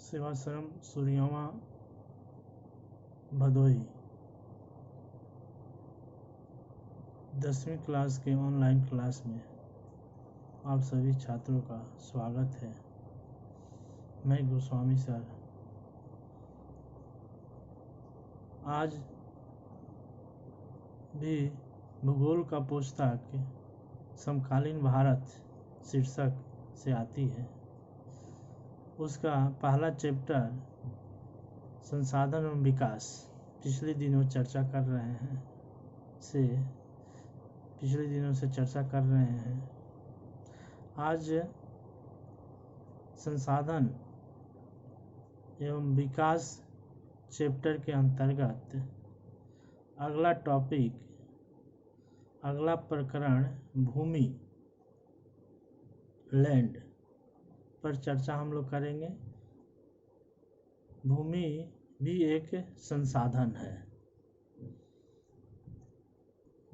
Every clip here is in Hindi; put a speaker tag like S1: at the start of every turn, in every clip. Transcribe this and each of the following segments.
S1: सेवाश्रम सूर्यवा भदोही 10वीं क्लास के ऑनलाइन क्लास में आप सभी छात्रों का स्वागत है। मैं गोस्वामी सर आज भी भूगोल का पुस्तक समकालीन भारत शीर्षक से आती है। उसका पहला चैप्टर संसाधन एवं विकास पिछले दिनों से चर्चा कर रहे हैं। आज संसाधन एवं विकास चैप्टर के अंतर्गत अगला प्रकरण भूमि लैंड पर चर्चा हम लोग करेंगे। भूमि भी एक संसाधन है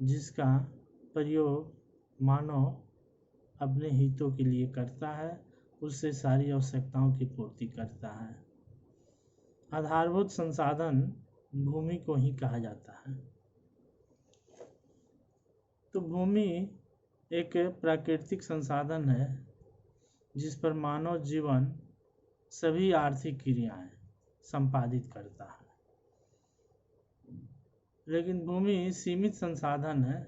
S1: जिसका प्रयोग मानव अपने हितों के लिए करता है, उससे सारी आवश्यकताओं की पूर्ति करता है। आधारभूत संसाधन भूमि को ही कहा जाता है। तो भूमि एक प्राकृतिक संसाधन है जिस पर मानव जीवन सभी आर्थिक क्रियाएं संपादित करता है। लेकिन भूमि सीमित संसाधन है।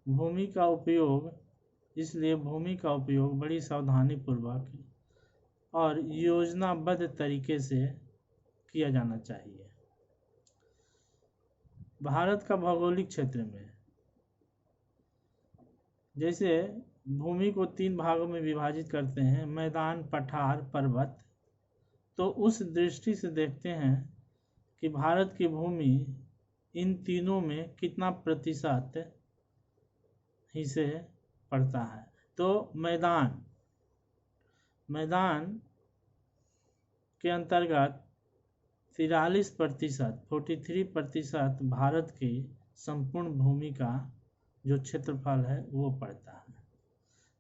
S1: भूमि का उपयोग बड़ी सावधानी पूर्वक और योजनाबद्ध तरीके से किया जाना चाहिए। भारत का भौगोलिक क्षेत्र में जैसे भूमि को 3 भागों में विभाजित करते हैं, मैदान, पठार, पर्वत। तो उस दृष्टि से देखते हैं कि भारत की भूमि इन तीनों में कितना प्रतिशत हिस्से पड़ता है। तो मैदान के अंतर्गत 43% भारत की संपूर्ण भूमि का जो क्षेत्रफल है वो पड़ता है,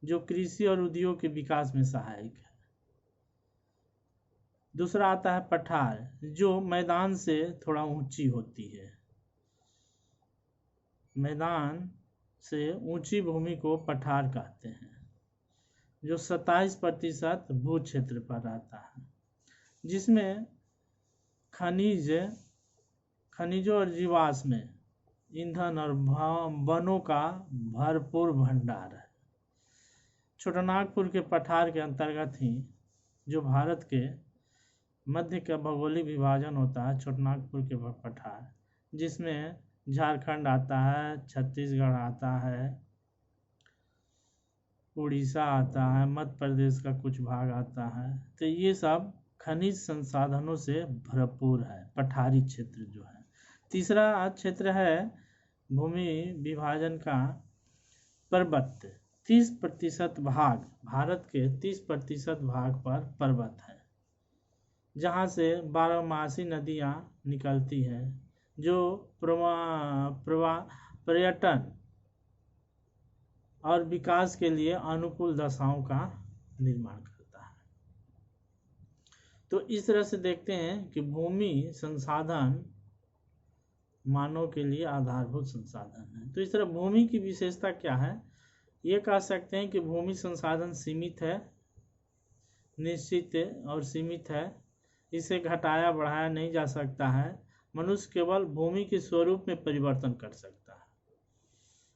S1: जो कृषि और उद्योग के विकास में सहायक है। दूसरा आता है पठार, जो मैदान से थोड़ा ऊंची होती है। मैदान से ऊंची भूमि को पठार कहते हैं, जो 27% भू क्षेत्र पर आता है, जिसमें खनिजों और जीवाश्म ईंधन और वनों का भरपूर भंडार है। छोटानागपुर के पठार के अंतर्गत ही जो भारत के मध्य का भौगोलिक विभाजन होता है, छोटानागपुर के पठार, जिसमें झारखंड आता है, छत्तीसगढ़ आता है, उड़ीसा आता है, मध्य प्रदेश का कुछ भाग आता है। तो ये सब खनिज संसाधनों से भरपूर है, पठारी क्षेत्र जो है। तीसरा क्षेत्र है भूमि विभाजन का पर्वत। 30% भाग, भारत के 30% भाग पर पर्वत है, जहाँ से 12मासी नदियाँ निकलती हैं, जो पर्यटन और विकास के लिए अनुकूल दशाओं का निर्माण करता है। तो इस तरह से देखते हैं कि भूमि संसाधन मानव के लिए आधारभूत संसाधन है। तो इस तरह भूमि की विशेषता क्या है? ये कह सकते हैं कि भूमि संसाधन सीमित है, निश्चित और सीमित है। इसे घटाया बढ़ाया नहीं जा सकता है। मनुष्य केवल भूमि के स्वरूप में परिवर्तन कर सकता है।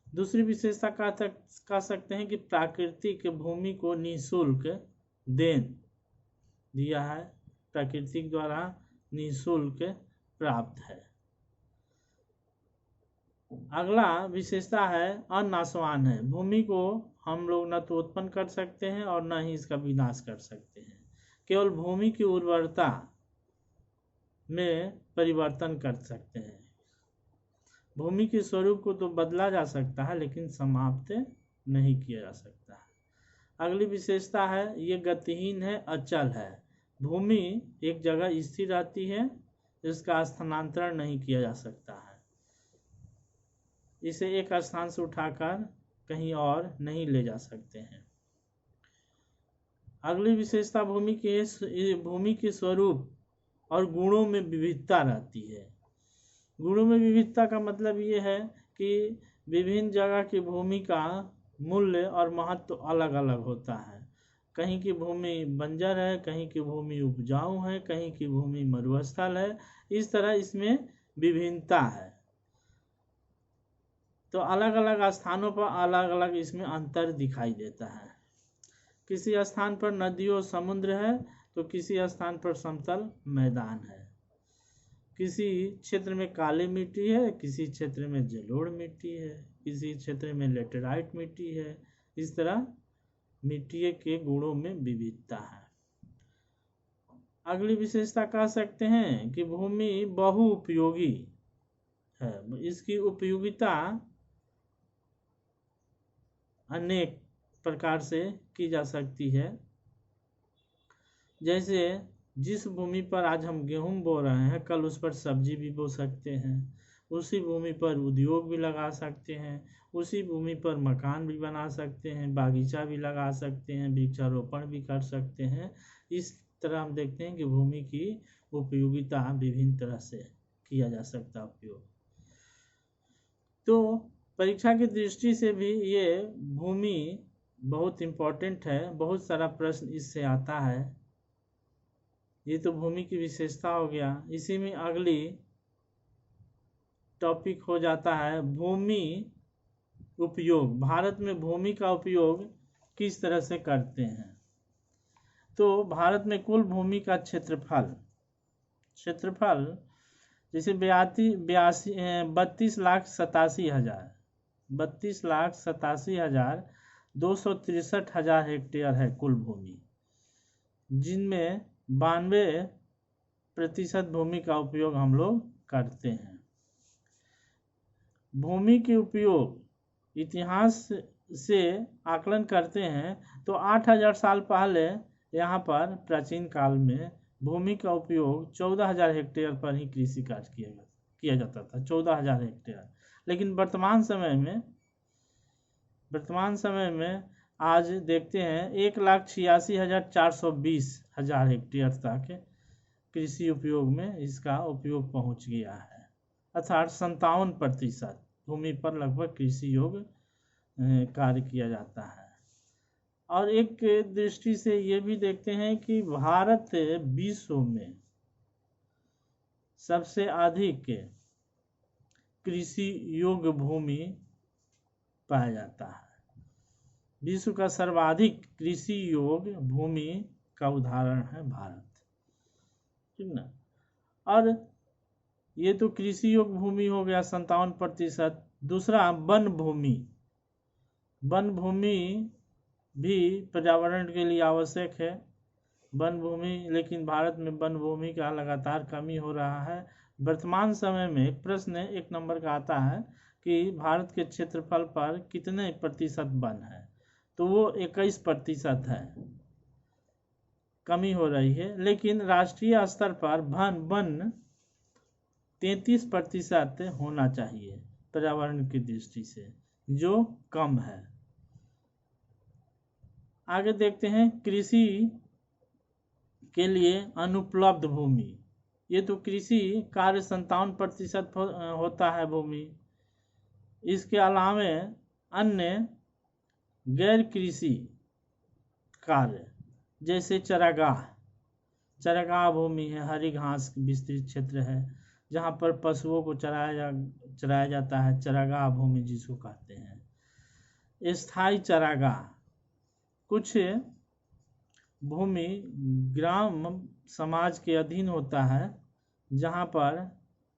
S1: दूसरी विशेषता कह सकते हैं कि प्राकृतिक भूमि को निःशुल्क देन दिया है, प्राकृतिक द्वारा निःशुल्क प्राप्त है। अगला विशेषता है अनाशवान है। भूमि को हम लोग न तो उत्पन्न कर सकते हैं और न ही इसका विनाश कर सकते हैं। केवल भूमि की उर्वरता में परिवर्तन कर सकते हैं। भूमि के स्वरूप को तो बदला जा सकता है, लेकिन समाप्त नहीं किया जा सकता है। अगली विशेषता है ये गतिहीन है, अचल है। भूमि एक जगह स्थिर रहती है, इसका स्थानांतरण नहीं किया जा सकता है। इसे एक स्थान से उठाकर कहीं और नहीं ले जा सकते हैं। अगली विशेषता भूमि के स्वरूप और गुणों में विविधता रहती है। गुणों में विविधता का मतलब ये है कि विभिन्न जगह की भूमि का मूल्य और महत्व अलग अलग होता है। कहीं की भूमि बंजर है, कहीं की भूमि उपजाऊ है, कहीं की भूमि मरुस्थल है। इस तरह इसमें विभिन्नता है। तो अलग अलग स्थानों पर अलग अलग इसमें अंतर दिखाई देता है। किसी स्थान पर नदियों समुद्र है तो किसी स्थान पर समतल मैदान है। किसी क्षेत्र में काली मिट्टी है, किसी क्षेत्र में जलोढ़ मिट्टी है, किसी क्षेत्र में लेटेराइट मिट्टी है। इस तरह मिट्टी के गुणों में विविधता है। अगली विशेषता कह सकते हैं कि भूमि बहुउपयोगी है। इसकी उपयोगिता अनेक प्रकार से की जा सकती है। जैसे जिस भूमि पर आज हम गेहूं बो रहे हैं, कल उस पर सब्जी भी बो सकते हैं। उसी भूमि पर उद्योग भी लगा सकते हैं। उसी भूमि पर मकान भी बना सकते हैं, बागीचा भी लगा सकते हैं, वृक्षारोपण भी कर सकते हैं। इस तरह हम देखते हैं कि भूमि की उपयोगिता विभिन्न तरह से किया जा सकता है उपयोग। तो परीक्षा की दृष्टि से भी ये भूमि बहुत इम्पोर्टेंट है। बहुत सारा प्रश्न इससे आता है। ये तो भूमि की विशेषता हो गया। इसी में अगली टॉपिक हो जाता है भूमि उपयोग। भारत में भूमि का उपयोग किस तरह से करते हैं। तो भारत में कुल भूमि का क्षेत्रफल जैसे 32,87,263 हेक्टेयर है कुल भूमि, जिनमें 92% भूमि का उपयोग हम लोग करते हैं। भूमि के उपयोग इतिहास से आकलन करते हैं तो 8,000 साल पहले यहाँ पर प्राचीन काल में भूमि का उपयोग 14,000 हेक्टेयर पर ही कृषि कार्य किया जाता था। 14,000 हेक्टेयर। लेकिन वर्तमान समय में आज देखते हैं 1,86,420 हेक्टेयर तक कृषि उपयोग में इसका उपयोग पहुंच गया है। अर्थात 57% भूमि पर लगभग कृषि योग्य कार्य किया जाता है। और एक दृष्टि से ये भी देखते हैं कि भारत विश्व में सबसे अधिक कृषि योग्य भूमि पाया जाता है। विश्व का सर्वाधिक कृषि योग्य भूमि का उदाहरण है भारत, ठीक ना। और ये तो कृषि योग्य भूमि हो गया 57%। दूसरा वन भूमि भी पर्यावरण के लिए आवश्यक है। वन भूमि, लेकिन भारत में वन भूमि का लगातार कमी हो रहा है। वर्तमान समय में एक प्रश्न 1 नंबर का आता है कि भारत के क्षेत्रफल पर कितने प्रतिशत वन है, तो वो 21% है, कमी हो रही है। लेकिन राष्ट्रीय स्तर पर वन 33% होना चाहिए पर्यावरण की दृष्टि से, जो कम है। आगे देखते हैं कृषि के लिए अनुपलब्ध भूमि। ये तो कृषि कार्य 57% होता है भूमि। इसके अलावा अन्य गैर कृषि कार्य जैसे चरागाह भूमि है, हरी घास विस्तृत क्षेत्र है जहाँ पर पशुओं को चराया जाता है, चरागाह भूमि जिसको कहते हैं। स्थायी चरागाह, कुछ भूमि ग्राम समाज के अधीन होता है जहाँ पर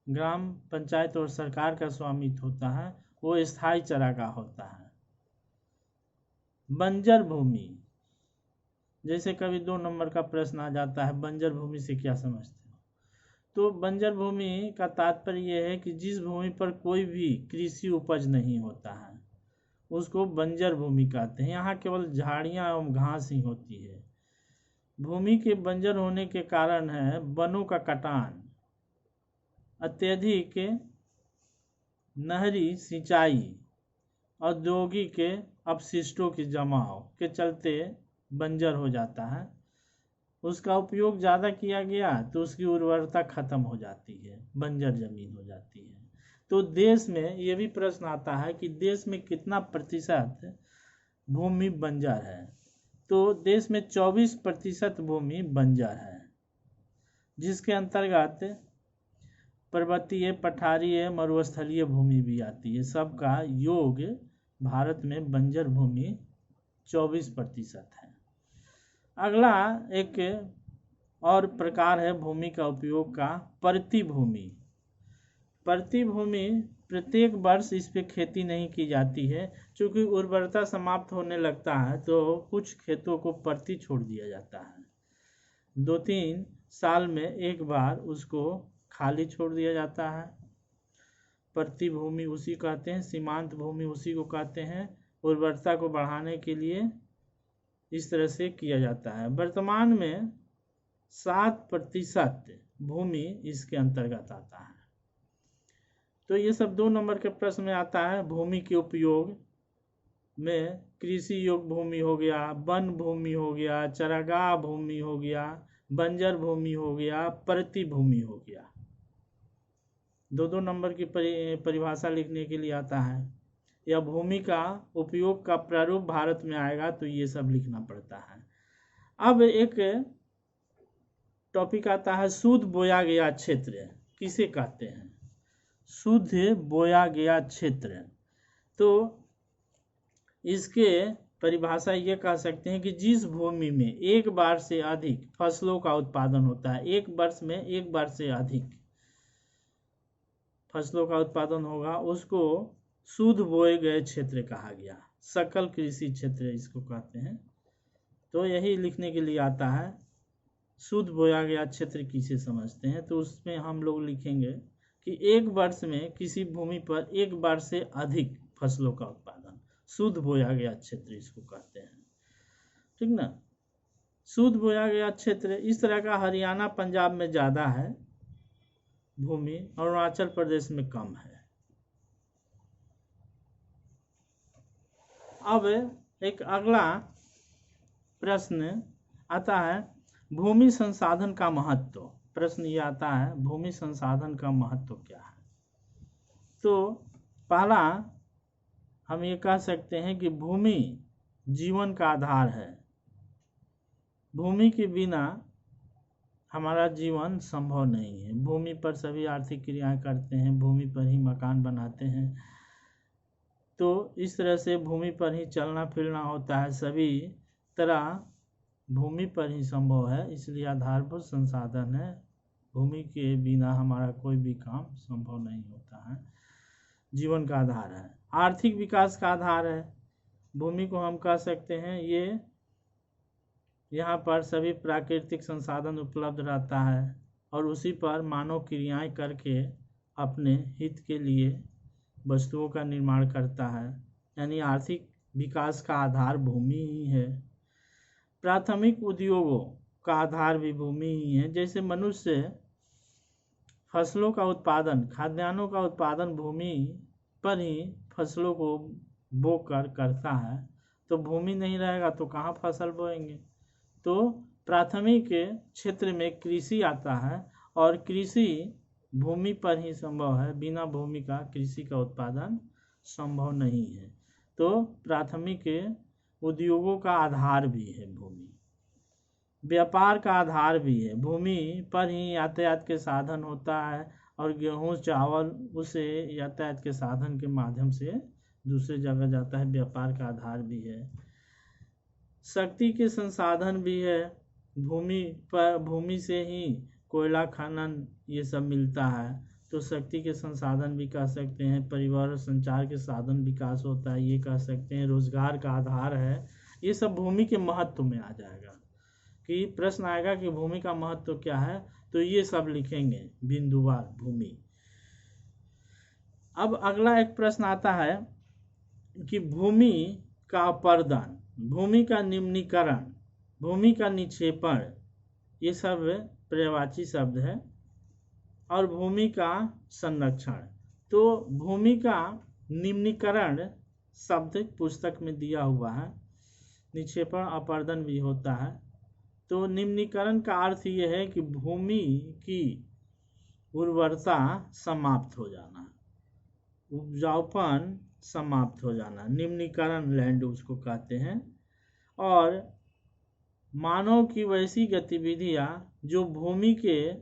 S1: ग्राम पंचायत और सरकार का स्वामित्व होता है, वो स्थायी चरागाह होता है। बंजर भूमि, जैसे कभी 2 नंबर का प्रश्न आ जाता है, बंजर भूमि से क्या समझते हो। तो बंजर भूमि का तात्पर्य यह है कि जिस भूमि पर कोई भी कृषि उपज नहीं होता है उसको बंजर भूमि कहते हैं। यहाँ केवल झाड़ियाँ एवं घास ही होती है। भूमि के बंजर होने के कारण है वनों का कटान, अत्यधिक नहरी सिंचाई, औद्योगिक अपशिष्टों के जमाव के चलते बंजर हो जाता है, उसका उपयोग ज़्यादा किया गया तो उसकी उर्वरता खत्म हो जाती है, बंजर जमीन हो जाती है। तो देश में ये भी प्रश्न आता है कि देश में कितना प्रतिशत भूमि बंजर है। तो देश में 24% भूमि बंजर है, जिसके अंतर्गत पर्वतीय, पठारीय, मरुस्थलीय भूमि भी आती है। सबका योग भारत में बंजर भूमि 24% है। अगला एक और प्रकार है भूमि का उपयोग का, प्रतिभूमि। प्रतिभूमि प्रत्येक वर्ष इस पे खेती नहीं की जाती है, क्योंकि उर्वरता समाप्त होने लगता है तो कुछ खेतों को परती छोड़ दिया जाता है। 2-3 साल में एक बार उसको खाली छोड़ दिया जाता है। प्रतिभूमि उसी कहते हैं, सीमांत भूमि उसी को कहते हैं। उर्वरता को बढ़ाने के लिए इस तरह से किया जाता है। वर्तमान में 7% भूमि इसके अंतर्गत आता है। तो ये सब 2 नंबर के प्रश्न में आता है। भूमि के उपयोग में कृषि योग्य भूमि हो गया, वन भूमि हो गया, चरागाह भूमि हो गया, बंजर भूमि हो गया, प्रतिभूमि हो गया। 2-2 नंबर की परिभाषा लिखने के लिए आता है। या भूमि का उपयोग का प्रारूप भारत में आएगा तो ये सब लिखना पड़ता है। अब एक टॉपिक आता है, शुद्ध बोया गया क्षेत्र किसे कहते हैं? शुद्ध बोया गया क्षेत्र, तो इसके परिभाषा ये कह सकते हैं कि जिस भूमि में एक बार से अधिक फसलों का उत्पादन होता है, एक वर्ष में एक बार से अधिक फसलों का उत्पादन होगा, उसको शुद्ध बोए गए क्षेत्र कहा गया। सकल कृषि क्षेत्र इसको कहते हैं। तो यही लिखने के लिए आता है, शुद्ध बोया गया क्षेत्र किसे समझते हैं? तो उसमें हम लोग लिखेंगे कि एक वर्ष में किसी भूमि पर एक बार से अधिक फसलों का उत्पादन, शुद्ध बोया गया क्षेत्र इसको कहते हैं। ठीक ना? शुद्ध बोया गया क्षेत्र इस तरह का हरियाणा, पंजाब में ज़्यादा है भूमि, अरुणाचल प्रदेश में कम है। अब एक अगला प्रश्न आता है, भूमि संसाधन का महत्व। प्रश्न ये आता है, भूमि संसाधन का महत्व क्या है? तो पहला हम ये कह सकते हैं कि भूमि जीवन का आधार है। भूमि के बिना हमारा जीवन संभव नहीं है। भूमि पर सभी आर्थिक क्रियाएं करते हैं, भूमि पर ही मकान बनाते हैं। तो इस तरह से भूमि पर ही चलना फिरना होता है, सभी तरह भूमि पर ही संभव है। इसलिए आधारभूत संसाधन है, भूमि के बिना हमारा कोई भी काम संभव नहीं होता है। जीवन का आधार है, आर्थिक विकास का आधार है। भूमि को हम कह सकते हैं ये यहाँ पर सभी प्राकृतिक संसाधन उपलब्ध रहता है और उसी पर मानव क्रियाएं करके अपने हित के लिए वस्तुओं का निर्माण करता है। यानी आर्थिक विकास का आधार भूमि ही है। प्राथमिक उद्योगों का आधार भी भूमि ही है। जैसे मनुष्य फसलों का उत्पादन, खाद्यान्नों का उत्पादन भूमि पर ही फसलों को बोकर करता है, तो भूमि नहीं रहेगा तो कहाँ फसल बोएंगे? तो प्राथमिक क्षेत्र में कृषि आता है और कृषि भूमि पर ही संभव है, बिना भूमि का कृषि का उत्पादन संभव नहीं है। तो प्राथमिक उद्योगों का आधार भी है भूमि, व्यापार का आधार भी है। भूमि पर ही यातायात के साधन होता है और गेहूँ चावल उसे यातायात के साधन के माध्यम से दूसरे जगह जाता है, व्यापार का आधार भी है। शक्ति के संसाधन भी है, भूमि से ही कोयला खनन ये सब मिलता है, तो शक्ति के संसाधन भी कह सकते हैं। परिवहन और संचार के साधन विकास होता है, ये कह सकते हैं। रोजगार का आधार है। ये सब भूमि के महत्व में आ जाएगा कि प्रश्न आएगा कि भूमि का महत्व क्या है, तो ये सब लिखेंगे बिंदुवार भूमि। अब अगला एक प्रश्न आता है कि भूमि का अपरदन, भूमि का निम्नीकरण, भूमि का निक्षेपण, ये सब पर्यायवाची शब्द है। और भूमि का संरक्षण। तो भूमि का निम्नीकरण शब्द पुस्तक में दिया हुआ है, निक्षेपण अपरदन भी होता है। तो निम्नीकरण का अर्थ यह है कि भूमि की उर्वरता समाप्त हो जाना, उपजाऊपन समाप्त हो जाना, निम्नीकरण लैंड उसको कहते हैं। और मानव की वैसी गतिविधियां जो भूमि के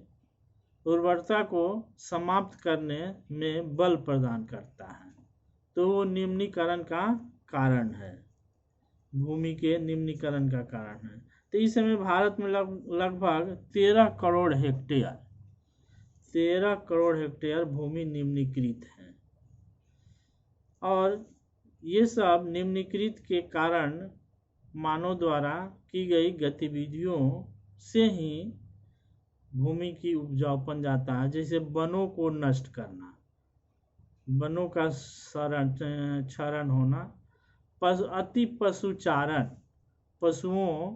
S1: उर्वरता को समाप्त करने में बल प्रदान करता है, तो वो निम्नीकरण का कारण है, भूमि के निम्नीकरण का कारण है। तो इस समय भारत में लगभग 13 करोड़ हेक्टेयर भूमि निम्नीकृत है। और ये सब निम्नीकृत के कारण मानव द्वारा की गई गतिविधियों से ही भूमि की उपजाऊपन जाता है। जैसे वनों को नष्ट करना, वनों का क्षरण होना, अति पशुचारण, पशुओं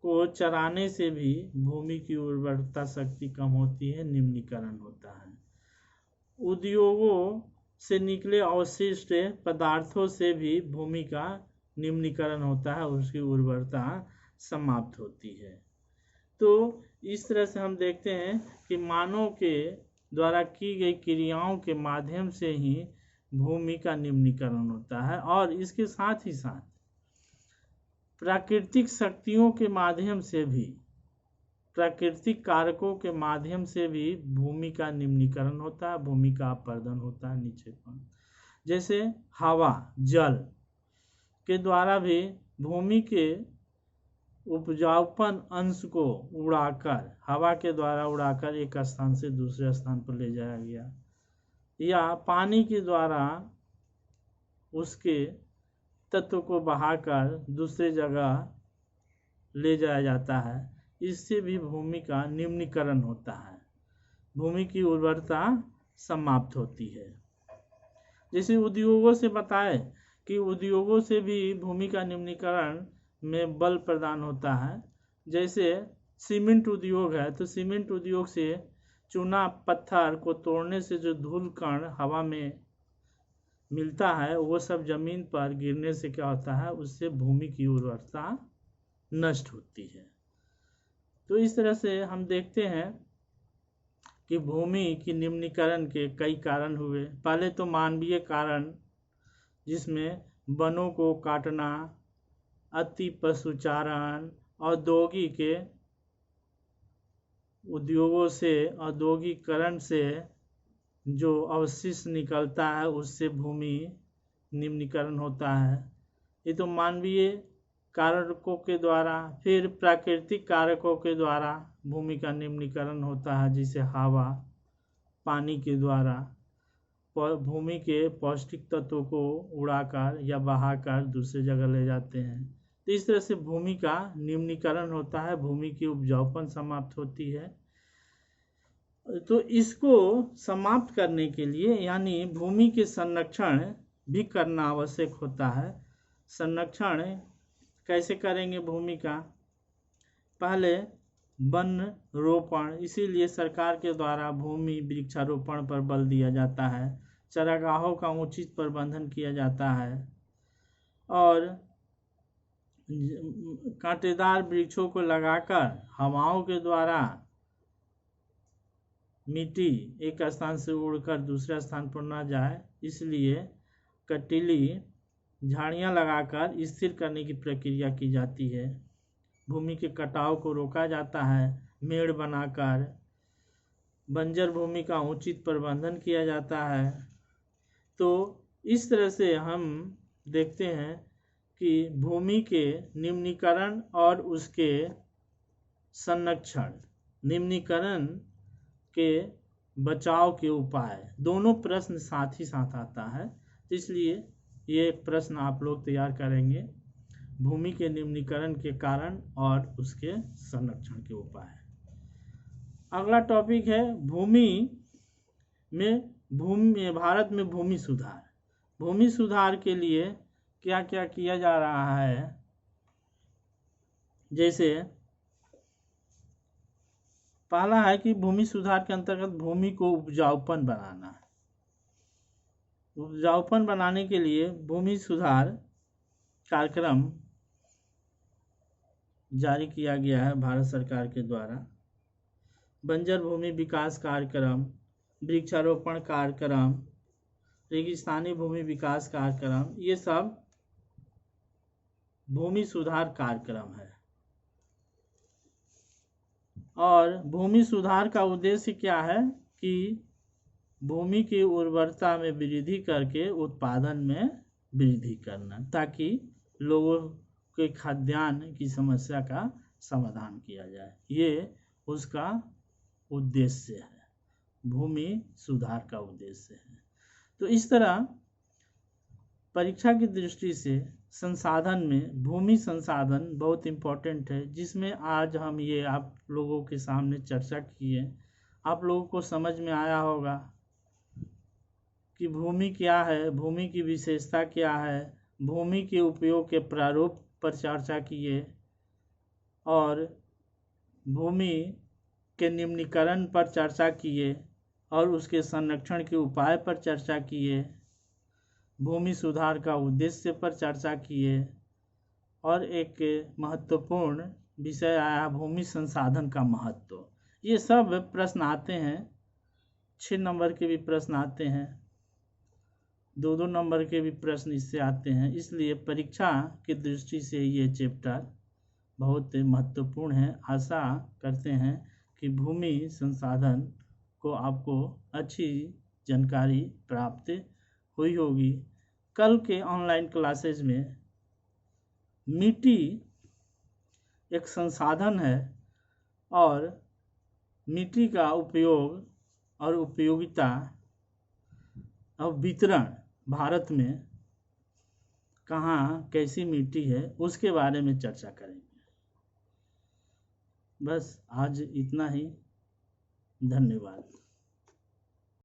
S1: को चराने से भी भूमि की उर्वरता शक्ति कम होती है, निम्नीकरण होता है। उद्योगों से निकले अवशिष्ट पदार्थों से भी भूमि का निम्नीकरण होता है, उसकी उर्वरता समाप्त होती है। तो इस तरह से हम देखते हैं कि मानव के द्वारा की गई क्रियाओं के माध्यम से ही भूमि का निम्नीकरण होता है। और इसके साथ ही साथ प्राकृतिक शक्तियों के माध्यम से भी, प्राकृतिक कारकों के माध्यम से भी भूमि का निम्नीकरण होता है, भूमि का अपरदन होता है, निक्षेपण। जैसे हवा, जल के द्वारा भी भूमि के उपजाऊपन अंश को उड़ाकर, हवा के द्वारा उड़ाकर एक स्थान से दूसरे स्थान पर ले जाया गया, या पानी के द्वारा उसके तत्व को बहाकर दूसरे जगह ले जाया जाता है। इससे भी भूमि का निम्नीकरण होता है, भूमि की उर्वरता समाप्त होती है। जैसे उद्योगों से बताए कि उद्योगों से भी भूमि का निम्नीकरण में बल प्रदान होता है। जैसे सीमेंट उद्योग है, तो सीमेंट उद्योग से चूना पत्थर को तोड़ने से जो धूल कण हवा में मिलता है, वो सब जमीन पर गिरने से क्या होता है, उससे भूमि की उर्वरता नष्ट होती है। तो इस तरह से हम देखते हैं कि भूमि की निम्नीकरण के कई कारण हुए। पहले तो मानवीय कारण, जिसमें वनों को काटना, अति पशुचारण, औद्योगिक उद्योगों से, औद्योगिकरण से जो अवशिष्ट निकलता है उससे भूमि निम्नीकरण होता है। ये तो मानवीय कारकों के द्वारा। फिर प्राकृतिक कारकों के द्वारा भूमि का निम्नीकरण होता है, जैसे हवा, पानी के द्वारा भूमि के पौष्टिक तत्वों को उड़ाकर या बहाकर दूसरे जगह ले जाते हैं। तो इस तरह से भूमि का निम्नीकरण होता है, भूमि की उपजाऊपन समाप्त होती है। तो इसको समाप्त करने के लिए, यानी भूमि के संरक्षण भी करना आवश्यक होता है। संरक्षण कैसे करेंगे भूमि का? पहले वन रोपण, इसीलिए सरकार के द्वारा भूमि वृक्षारोपण पर बल दिया जाता है, चारागाहों का उचित प्रबंधन किया जाता है, और कांटेदार वृक्षों को लगाकर हवाओं के द्वारा मिट्टी एक स्थान से उड़कर दूसरे स्थान पर न जाए, इसलिए कटीली झाड़ियां लगाकर स्थिर करने की प्रक्रिया की जाती है। भूमि के कटाव को रोका जाता है, मेड़ बनाकर बंजर भूमि का उचित प्रबंधन किया जाता है। तो इस तरह से हम देखते हैं कि भूमि के निम्नीकरण और उसके संरक्षण, निम्नीकरण के बचाव के उपाय, दोनों प्रश्न साथ ही साथ आता है। इसलिए ये प्रश्न आप लोग तैयार करेंगे, भूमि के निम्नीकरण के कारण और उसके संरक्षण के उपाय। अगला टॉपिक है भारत में भूमि सुधार। भूमि सुधार के लिए क्या क्या किया जा रहा है? जैसे पहला है कि भूमि सुधार के अंतर्गत भूमि को उपजाऊपन बनाना है। उपजाऊपन बनाने के लिए भूमि सुधार कार्यक्रम जारी किया गया है भारत सरकार के द्वारा। बंजर भूमि विकास कार्यक्रम, वृक्षारोपण कार्यक्रम, रेगिस्तानी भूमि विकास कार्यक्रम, ये सब भूमि सुधार कार्यक्रम है। और भूमि सुधार का उद्देश्य क्या है कि भूमि की उर्वरता में वृद्धि करके उत्पादन में वृद्धि करना, ताकि लोगों के खाद्यान्न की समस्या का समाधान किया जाए। ये उसका उद्देश्य है, भूमि सुधार का उद्देश्य है। तो इस तरह परीक्षा की दृष्टि से संसाधन में भूमि संसाधन बहुत इम्पोर्टेंट है, जिसमें आज हम ये आप लोगों के सामने चर्चा किए। आप लोगों को समझ में आया होगा कि भूमि क्या है, भूमि की विशेषता क्या है, भूमि के उपयोग के प्रारूप पर चर्चा किए और भूमि के निम्नीकरण पर चर्चा किए और उसके संरक्षण के उपाय पर चर्चा किए, भूमि सुधार का उद्देश्य पर चर्चा किए और एक महत्वपूर्ण विषय आया भूमि संसाधन का महत्व। ये सब प्रश्न आते हैं, 6 नंबर के भी प्रश्न आते हैं, 2-2 नंबर के भी प्रश्न इससे आते हैं। इसलिए परीक्षा की दृष्टि से ये चैप्टर बहुत महत्वपूर्ण है। आशा करते हैं कि भूमि संसाधन को आपको अच्छी जानकारी प्राप्त हुई होगी। कल के ऑनलाइन क्लासेज में मिट्टी एक संसाधन है और मिट्टी का उपयोग और उपयोगिता और वितरण भारत में कहाँ कैसी मिट्टी है उसके बारे में चर्चा करेंगे। बस आज इतना ही, धन्यवाद।